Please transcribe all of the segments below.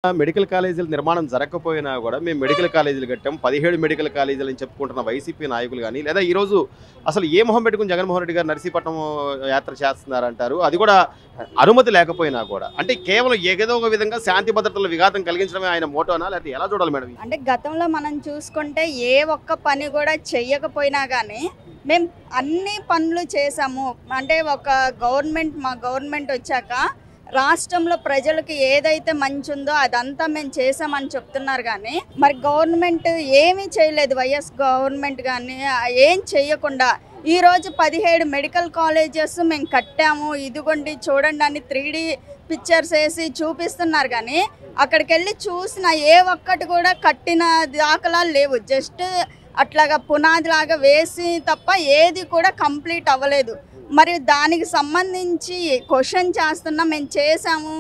Medical కాలేజీల నిర్మాణం జరగకపోయినా కూడా మేము మెడికల్ కాలేజీలు కట్టాం 17 మెడికల్ కాలేజీలు అని చెప్పుకుంటున్న వైసీపీ నాయకులు కానీ లేదా ఈరోజు అసలు ఏ మొహం పెట్టుకుని జగన్మోహన్ రెడ్డి గారు నర్సీపట్నం యాత్ర చేస్తున్నారంటారు. అది కూడా అనుమతి లేకపోయినా కూడా అంటే కేవలం ఏదో ఒక విధంగా శాంతి భద్రతల విఘాతం కలిగించడమే ఆయన మోటోనా లేకపోతే ఎలా చూడాలి మేడం? అంటే గతంలో మనం చూసుకుంటే ఏ ఒక్క పని కూడా చెయ్యకపోయినా కానీ మేము అన్ని పనులు చేసాము. అంటే ఒక మా గవర్నమెంట్ వచ్చాక రాష్ట్రంలో ప్రజలకు ఏదైతే మంచి ఉందో అదంతా మేము చేసామని చెప్తున్నారు. కానీ మరి గవర్నమెంట్ ఏమీ చేయలేదు. వైఎస్ గవర్నమెంట్ కానీ ఏం చేయకుండా ఈరోజు 17 మెడికల్ కాలేజెస్ మేము కట్టాము, ఇదిగోండి చూడండి అని 3D పిక్చర్స్ వేసి చూపిస్తున్నారు. కానీ అక్కడికి వెళ్ళి చూసిన ఏ ఒక్కటి కూడా కట్టిన దాఖలాలు లేవు. జస్ట్ అట్లాగా పునాదిలాగా వేసి తప్ప ఏది కూడా కంప్లీట్ అవ్వలేదు. మరి దానికి సంబంధించి క్వశ్చన్ చేస్తున్నా మేము చేసాము,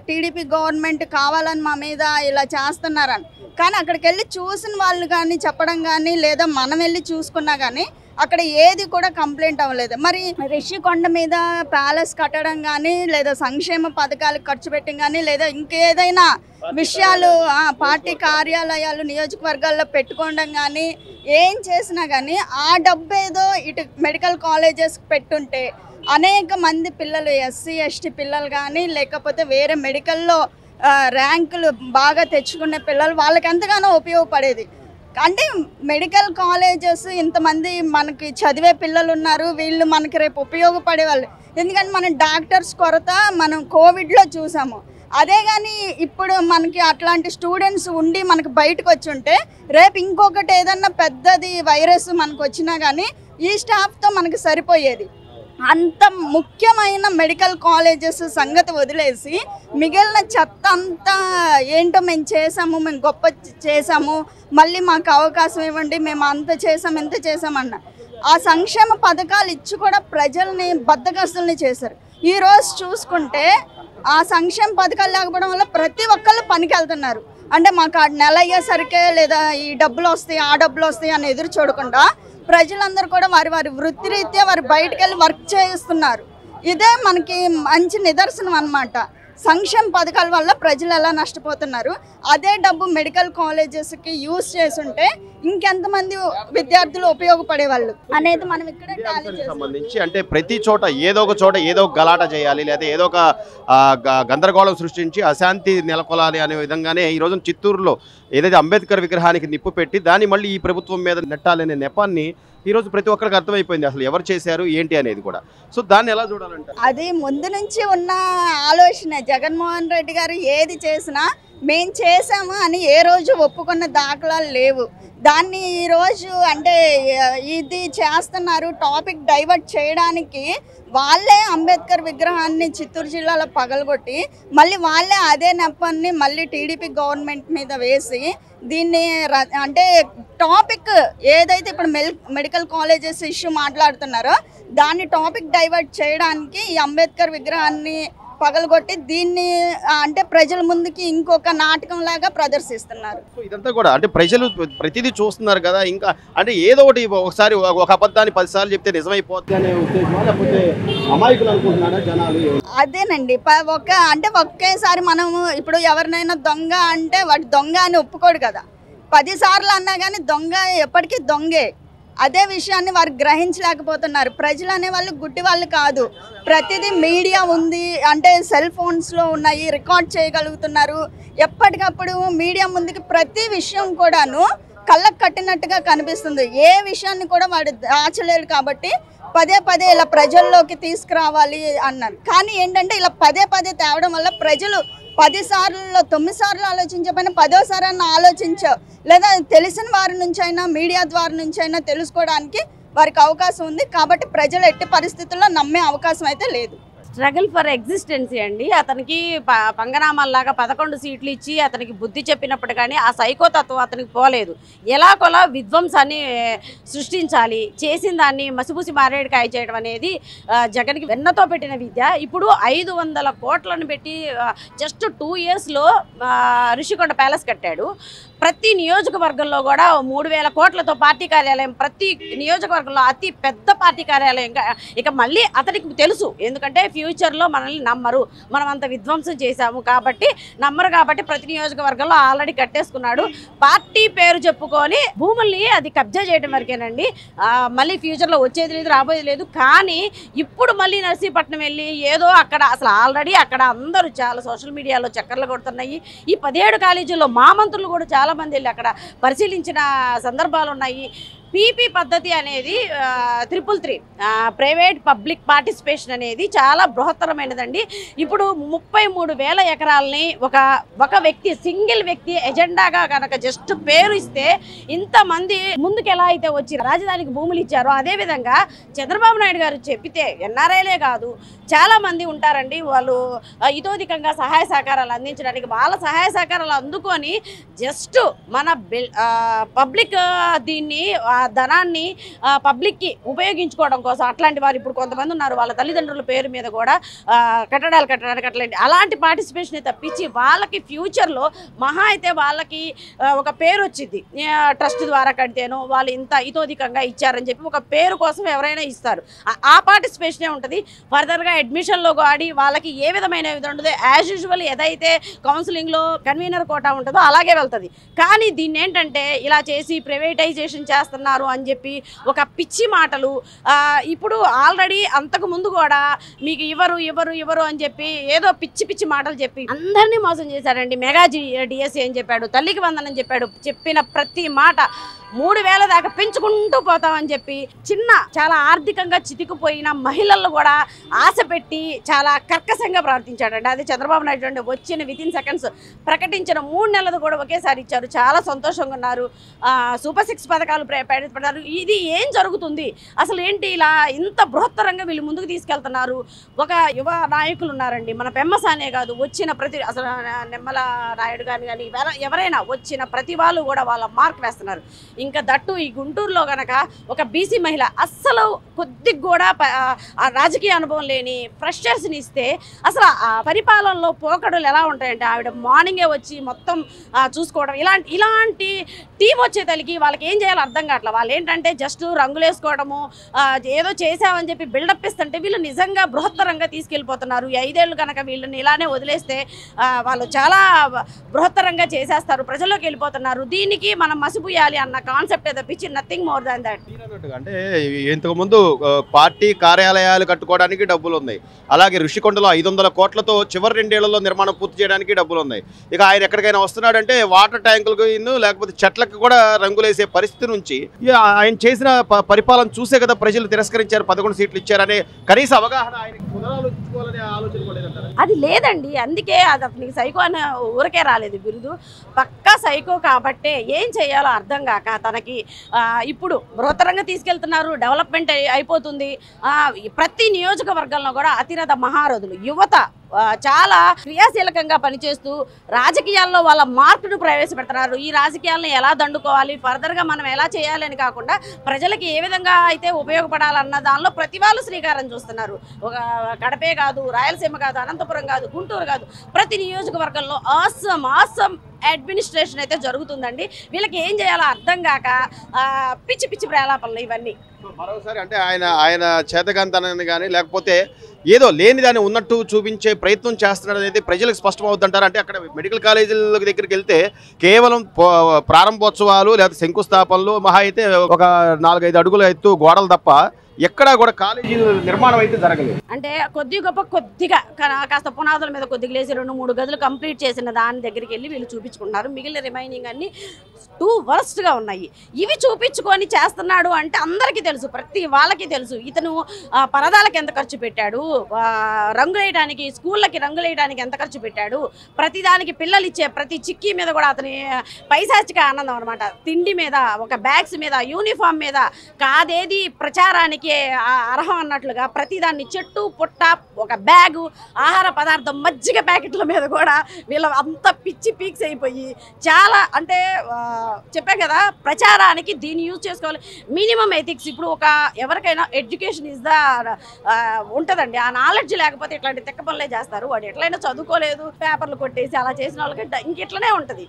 టీడీపీ గవర్నమెంట్ కావాలని మా మీద ఇలా చేస్తున్నారని. కానీ అక్కడికి వెళ్ళి చూసిన వాళ్ళు కానీ చెప్పడం కానీ లేదా మనం వెళ్ళి చూసుకున్నా కానీ అక్కడ ఏది కూడా కంప్లైంట్ అవ్వలేదు. మరి రిషికొండ మీద ప్యాలెస్ కట్టడం కానీ లేదా సంక్షేమ పథకాలకు ఖర్చు పెట్టడం కానీ లేదా ఇంకేదైనా విషయాలు పార్టీ కార్యాలయాలు నియోజకవర్గాల్లో పెట్టుకోవడం కానీ ఏం చేసినా కానీ ఆ డబ్బేదో ఇటు మెడికల్ కాలేజెస్ పెట్టుంటే అనేక మంది పిల్లలు ఎస్సీ ఎస్టీ పిల్లలు కానీ లేకపోతే వేరే మెడికల్లో ర్యాంకులు బాగా తెచ్చుకునే పిల్లలు వాళ్ళకి ఎంతగానో ఉపయోగపడేది. అంటే మెడికల్ కాలేజెస్ ఇంతమంది మనకి చదివే పిల్లలు ఉన్నారు, వీళ్ళు మనకి రేపు ఉపయోగపడే వాళ్ళు. ఎందుకంటే మనం డాక్టర్స్ కొరత మనం కోవిడ్లో చూసాము. అదే కానీ ఇప్పుడు మనకి అట్లాంటి స్టూడెంట్స్ ఉండి మనకి బయటకు వచ్చి ఉంటే రేపు ఇంకొకటి ఏదన్నా పెద్దది వైరస్ మనకు వచ్చినా కానీ ఈ స్టాఫ్తో మనకి సరిపోయేది. అంత ముఖ్యమైన మెడికల్ కాలేజెస్ సంగతి వదిలేసి మిగిలిన చెత్త అంతా ఏంటో మేము చేసాము, మేము గొప్ప చేసాము, మళ్ళీ మాకు అవకాశం ఇవ్వండి, మేము అంత చేసాం ఎంత చేసామన్న ఆ సంక్షేమ పథకాలు ఇచ్చి కూడా ప్రజల్ని బద్దకస్తుల్ని చేశారు. ఈరోజు చూసుకుంటే ఆ సంక్షేమ పథకాలు లేకపోవడం వల్ల ప్రతి ఒక్కళ్ళు పనికి వెళ్తున్నారు. అంటే మాకు ఆ నెల అయ్యేసరికే లేదా ఈ డబ్బులు వస్తాయి ఆ డబ్బులు వస్తాయి అని ఎదురు చూడకుండా ప్రజలందరూ కూడా వారి వృత్తిరీత్యా వారు బయటకు వెళ్ళి వర్క్ చేస్తున్నారు. ఇదే మనకి మంచి నిదర్శనం అన్నమాట. సంక్షేమ పథకాల వల్ల ప్రజలు ఎలా నష్టపోతున్నారు, అదే డబ్బు మెడికల్ కాలేజెస్కి యూజ్ చేసుంటే ఇంకెంతమంది విద్యార్థులు ఉపయోగపడేవాళ్ళు అనేది మనం ఇక్కడ సంబంధించి అంటే ప్రతి చోట ఏదో ఒక గలాట చేయాలి లేదా ఏదో ఒక గందరగోళం సృష్టించి అశాంతి నెలకొలాలి అనే విధంగానే ఈ రోజున చిత్తూరులో ఏదైతే అంబేద్కర్ విగ్రహానికి నిప్పు పెట్టి దాన్ని మళ్ళీ ఈ ప్రభుత్వం మీద నెట్టాలనే నెపాన్ని ఈరోజు ప్రతి ఒక్కరికి అర్థమైపోయింది అసలు ఎవరు చేశారు ఏంటి అనేది కూడా. సో దాన్ని ఎలా చూడాలంటే అది ముందు నుంచి ఉన్న ఆలోచన. జగన్మోహన్ రెడ్డి గారు ఏది చేసినా మేము చేసాము అని ఏ రోజు ఒప్పుకున్న దాఖలాలు లేవు. దాన్ని ఈరోజు అంటే ఇది చేస్తున్నారు టాపిక్ డైవర్ట్ చేయడానికి. వాళ్ళే అంబేద్కర్ విగ్రహాన్ని చిత్తూరు జిల్లాలో పగలగొట్టి మళ్ళీ వాళ్ళే అదే నెపాన్ని మళ్ళీ టీడీపీ గవర్నమెంట్ మీద వేసి దీన్ని అంటే టాపిక్ ఏదైతే ఇప్పుడు మెడికల్ కాలేజెస్ ఇష్యూ మాట్లాడుతున్నారో దాన్ని టాపిక్ డైవర్ట్ చేయడానికి ఈ అంబేద్కర్ విగ్రహాన్ని పగలగొట్టి దీన్ని అంటే ప్రజల ముందుకి ఇంకొక నాటకం లాగా ప్రదర్శిస్తున్నారు. ఇదంతా కూడా అంటే ప్రజలు ప్రతిదీ చూస్తున్నారు కదా, ఇంకా అంటే ఏదో ఒకటి ఒకసారి ఒక అబద్ధాన్ని 10 సార్లు చెప్తే నిజమైపోతుంది అనే ఉద్దేశం లేకపోతే అమాయకులు అనుకుంటున్నారా జనాలు? అదేనండి. అంటే ఒకేసారి మనము ఇప్పుడు ఎవరినైనా దొంగ అంటే వాడు దొంగ అని ఒప్పుకోడు కదా. 10 సార్లు అన్నా కానీ దొంగ ఎప్పటికీ దొంగే. అదే విషయాన్ని వారు గ్రహించలేకపోతున్నారు. ప్రజలు అనే వాళ్ళు గుడ్డి వాళ్ళు కాదు. ప్రతిదీ మీడియా ఉంది అంటే సెల్ ఫోన్స్లో ఉన్నాయి, రికార్డ్ చేయగలుగుతున్నారు. ఎప్పటికప్పుడు మీడియా ముందుకి ప్రతి విషయం కూడాను కళ్ళకు కట్టినట్టుగా కనిపిస్తుంది. ఏ విషయాన్ని కూడా వాడు దాచలేడు కాబట్టి పదే ఇలా ప్రజల్లోకి తీసుకురావాలి అన్నారు. కానీ ఏంటంటే ఇలా పదే తేవడం వల్ల ప్రజలు 10 సార్లు 9 సార్లు ఆలోచించకపోయినా 10వ అన్న ఆలోచించావు లేదా తెలిసిన వారి నుంచి అయినా మీడియా ద్వారా నుంచి అయినా తెలుసుకోవడానికి వారికి అవకాశం ఉంది. కాబట్టి ప్రజలు ఎట్టి పరిస్థితుల్లో నమ్మే అవకాశం అయితే లేదు. స్ట్రగుల్ ఫర్ ఎగ్జిస్టెన్సీ అండి. అతనికి పంగనామాల్లాగా 11 సీట్లు ఇచ్చి అతనికి బుద్ధి చెప్పినప్పుడు కానీ ఆ సైకోతత్వం అతనికి పోలేదు. ఎలాగోలా విధ్వంసాన్ని సృష్టించాలి, చేసిన దాన్ని మసిపూసి మారేడుకాయ చేయడం అనేది జగన్కి వెన్నతో పెట్టిన విద్య. ఇప్పుడు 500 కోట్లను పెట్టి జస్ట్ 2 ఇయర్స్లో రిషికొండ ప్యాలెస్ కట్టాడు. ప్రతి నియోజకవర్గంలో కూడా 3,000 కోట్లతో పార్టీ కార్యాలయం, ప్రతి నియోజకవర్గంలో అతి పెద్ద పార్టీ కార్యాలయం. ఇక మళ్ళీ అతనికి తెలుసు, ఎందుకంటే ఫ్యూచర్లో మనల్ని నమ్మరు, మనం అంత విధ్వంసం చేశాము కాబట్టి నమ్మరు, కాబట్టి ప్రతి నియోజకవర్గంలో ఆల్రెడీ కట్టేసుకున్నాడు. పార్టీ పేరు చెప్పుకొని భూముల్ని అది కబ్జా చేయడం వరకేనండి. మళ్ళీ ఫ్యూచర్లో వచ్చేది లేదు, రాబోయేది లేదు. కానీ ఇప్పుడు మళ్ళీ నర్సీపట్నం వెళ్ళి ఏదో అక్కడ అసలు ఆల్రెడీ అక్కడ అందరూ చాలా సోషల్ మీడియాలో చక్కర్లు కొడుతున్నాయి. ఈ 17 కాలేజీల్లో మా మంత్రులు కూడా చాలామంది వెళ్ళి అక్కడ పరిశీలించిన సందర్భాలు ఉన్నాయి. పీపీ పద్ధతి అనేది 333 ప్రైవేట్ పబ్లిక్ పార్టిసిపేషన్ అనేది చాలా బృహత్తరమైనదండి. ఇప్పుడు 33,000 ఎకరాలని ఒక వ్యక్తి, సింగిల్ వ్యక్తి ఎజెండాగా కనుక జస్ట్ పేరు ఇస్తే ఇంతమంది ముందుకు ఎలా అయితే వచ్చి రాజధానికి భూములు ఇచ్చారో అదేవిధంగా చంద్రబాబు నాయుడు గారు చెప్పితే ఎన్ఆర్ఐలే కాదు చాలామంది ఉంటారండి, వాళ్ళు ఇతోధికంగా సహాయ సహకారాలు అందించడానికి వాళ్ళ సహాయ సహకారాలు అందుకొని జస్ట్ మన పబ్లిక్ దీన్ని ధనాన్ని పబ్లిక్కి ఉపయోగించుకోవడం కోసం అట్లాంటి వారు ఇప్పుడు కొంతమంది ఉన్నారు. వాళ్ళ తల్లిదండ్రుల పేరు మీద కూడా కట్టడాలు కట్టడానికి అలాంటి పార్టిసిపేషన్ తప్పించి వాళ్ళకి ఫ్యూచర్లో మహా అయితే వాళ్ళకి ఒక పేరు వచ్చింది, ట్రస్ట్ ద్వారా కడితేనో వాళ్ళు ఇంత ఇతోధికంగా ఇచ్చారని చెప్పి ఒక పేరు కోసం ఎవరైనా ఇస్తారు. ఆ పార్టిసిపేషనే ఉంటుంది. ఫర్దర్గా అడ్మిషన్లో ఆడి వాళ్ళకి ఏ విధమైన ఉండదు. యాజ్ యూజువల్ ఏదైతే కౌన్సిలింగ్లో కన్వీనర్ కోటా ఉంటుందో అలాగే వెళ్తుంది. కానీ దీన్ని ఏంటంటే ఇలా చేసి ప్రైవేటైజేషన్ చేస్తున్నారు అని చెప్పి ఒక పిచ్చి మాటలు. ఇప్పుడు ఆల్రెడీ అంతకు ముందు కూడా మీకు ఇవ్వరు అని చెప్పి ఏదో పిచ్చి మాటలు చెప్పి అందరినీ మోసం చేశారండి. మెగా డిఎస్సీ అని చెప్పాడు, తల్లికి వందనని చెప్పాడు. చెప్పిన ప్రతి మాట 3,000 దాకా పెంచుకుంటూ పోతామని చెప్పి చాలా ఆర్థికంగా చితికిపోయిన మహిళలు కూడా ఆశ పెట్టి చాలా కర్కశంగా ప్రవర్తించాడండి. అది చంద్రబాబు నాయుడు అండి. వచ్చిన వితిన్ సెకండ్స్ ప్రకటించిన 3 నెలలు కూడా ఒకేసారి ఇచ్చారు. చాలా సంతోషంగా ఉన్నారు. సూపర్ 6 పథకాలు ప్రవేశపెట్టారు. ఇది ఏం జరుగుతుంది అసలు ఏంటి, ఇలా ఇంత బృహత్తరంగా వీళ్ళు ముందుకు తీసుకెళ్తున్నారు. ఒక యువ నాయకులు ఉన్నారండి, మన పెమ్మసానే కాదు, వచ్చిన ప్రతి అసలు నిమ్మల నాయుడు కానీ ఎవరైనా వచ్చిన ప్రతి వాళ్ళు కూడా వాళ్ళ మార్క్ వేస్తున్నారు. ఇంకా దట్టు ఈ గుంటూరులో గనక ఒక బీసీ మహిళ అస్సలు కొద్దిగా కూడా రాజకీయ అనుభవం లేని ఫ్రెషర్స్ని ఇస్తే అసలు ఆ పరిపాలనలో పోకడలు ఎలా ఉంటాయంటే ఆవిడ మార్నింగే వచ్చి మొత్తం చూసుకోవడం, ఇలాంటి టీం వచ్చేతలికి వాళ్ళకి ఏం చేయాలో అర్థం కావట్లేదు. వాళ్ళు ఏంటంటే జస్ట్ రంగులు వేసుకోవడము, ఏదో చేసామని చెప్పి బిల్డప్ ఇస్తుంటే వీళ్ళు నిజంగా బృహత్తరంగా తీసుకెళ్ళిపోతున్నారు. 5 ఏళ్ళు కనుక వీళ్ళని ఇలానే వదిలేస్తే వాళ్ళు చాలా బృహత్తరంగా చేసేస్తారు, ప్రజల్లోకి వెళ్ళిపోతున్నారు. దీనికి మనం మసిపూయాలి అన్న కాన్సెప్ట్ తప్పించి నథింగ్ మోర్ దాన్ దట్. అంటే ఇంతకుముందు పార్టీ కార్యాలయాలు కట్టుకోవడానికి డబ్బులు ఉన్నాయి, అలాగే ఋషికొండలో 500 కోట్లతో చివరి 2 ఏళ్లలో నిర్మాణం పూర్తి చేయడానికి డబ్బులు ఉన్నాయి. ఇక ఆయన ఎక్కడికైనా వస్తున్నాడంటే వాటర్ ట్యాంకులకు లేకపోతే చెట్లకు కూడా రంగులేసే పరిస్థితి నుంచి ఆయన చేసిన పరిపాలన చూసే కదా ప్రజలు తిరస్కరించారు, 11 సీట్లు ఇచ్చారనే కనీస అవగాహన ఆయనకి పునరాలోచించుకోవాలనే ఆలోచన కూడా లేదంటారా? అది లేదండి. అందుకే అది అతనికి సైకో అని ఊరికే రాలేదు బిరుదు. పక్కా సైకో కాబట్టే ఏం చేయాలో అర్థం కాక తనకి ఇప్పుడు బృహత్తరంగా తీసుకెళ్తున్నారు. డెవలప్మెంట్ అయిపోతుంది. ప్రతి నియోజకవర్గంలో కూడా అతిరథ మహారథులు యువత చాలా క్రియాశీలకంగా పనిచేస్తూ రాజకీయాల్లో వాళ్ళ మార్పును ప్రవేశపెడుతున్నారు. ఈ రాజకీయాలను ఎలా దండుకోవాలి, ఫర్దర్గా మనం ఎలా చేయాలి అని కాకుండా ప్రజలకి ఏ విధంగా అయితే ఉపయోగపడాలన్న దానిలో ప్రతి వాళ్ళు శ్రీకారం చూస్తున్నారు. ఒక కడపే కాదు, రాయలసీమ కాదు, అనంతపురం కాదు, గుంటూరు కాదు, ప్రతి నియోజకవర్గంలో ఆసమ్ అడ్మినిస్ట్రేషన్ అయితే జరుగుతుందండి. వీళ్ళకి ఏం చేయాలో అర్థం కాక పిచ్చి ప్రేలాపనలు ఇవన్నీ. మరోసారి అంటే ఆయన చేతగాంతనాన్ని కానీ లేకపోతే ఏదో లేని దాన్ని ఉన్నట్టు చూపించే ప్రయత్నం చేస్తున్నాడు అనేది ప్రజలకు స్పష్టం అవుతుంటారు. అంటే అక్కడ మెడికల్ కాలేజీల దగ్గరికి వెళ్తే కేవలం ప్రారంభోత్సవాలు లేదా శంకుస్థాపనలు మహా అయితే ఒక 4-5 అడుగుల ఎత్తు గోడలు తప్ప ఎక్కడా కూడా కాలేజీ నిర్మాణం అయితే జరగలేదు. అంటే కొద్దిగా కాస్త పునాదుల మీద కొద్దిగా లేసి 2-3 గదులు కంప్లీట్ చేసిన దాని దగ్గరికి వెళ్ళి వీళ్ళు చూపించుకుంటున్నారు. మిగిలిన రిమైనింగ్ అన్ని టూ వర్స్ట్గా ఉన్నాయి. ఇవి చూపించుకొని చేస్తున్నాడు అంటే అందరికీ తెలుసు, ప్రతి వాళ్ళకి తెలుసు. ఇతను పరదాలకు ఎంత ఖర్చు పెట్టాడు, రంగులేయడానికి స్కూళ్ళకి రంగులేయడానికి ఎంత ఖర్చు పెట్టాడు, ప్రతిదానికి పిల్లలు ఇచ్చే ప్రతి చిక్కీ మీద కూడా అతని పైశాచిక ఆనందం అనమాట. తిండి మీద, ఒక బ్యాగ్స్ మీద, యూనిఫామ్ మీద కాదేది ప్రచారానికి అర్హం అన్నట్లుగా ప్రతిదాన్ని చెట్టు పుట్ట, ఒక బ్యాగు, ఆహార పదార్థం, మజ్జిగ ప్యాకెట్ల మీద కూడా వీళ్ళ అంత పిచ్చి పీక్స్ అయిపోయి చాలా అంటే చెప్పే కదా ప్రచారానికి దీన్ని యూజ్ చేసుకోవాలి. మినిమం ఎథిక్స్ ఇప్పుడు ఒక ఎవరికైనా ఎడ్యుకేషన్ ఇస్ ద ఉంటుందండి. ఆ నాలెడ్జ్ లేకపోతే ఇట్లాంటి తెక్క పనులే చేస్తారు. వాడు ఎట్లయినా చదువుకోలేదు, పేపర్లు కొట్టేసి అలా చేసిన వాళ్ళకి ఇంకెట్లనే ఉంటుంది.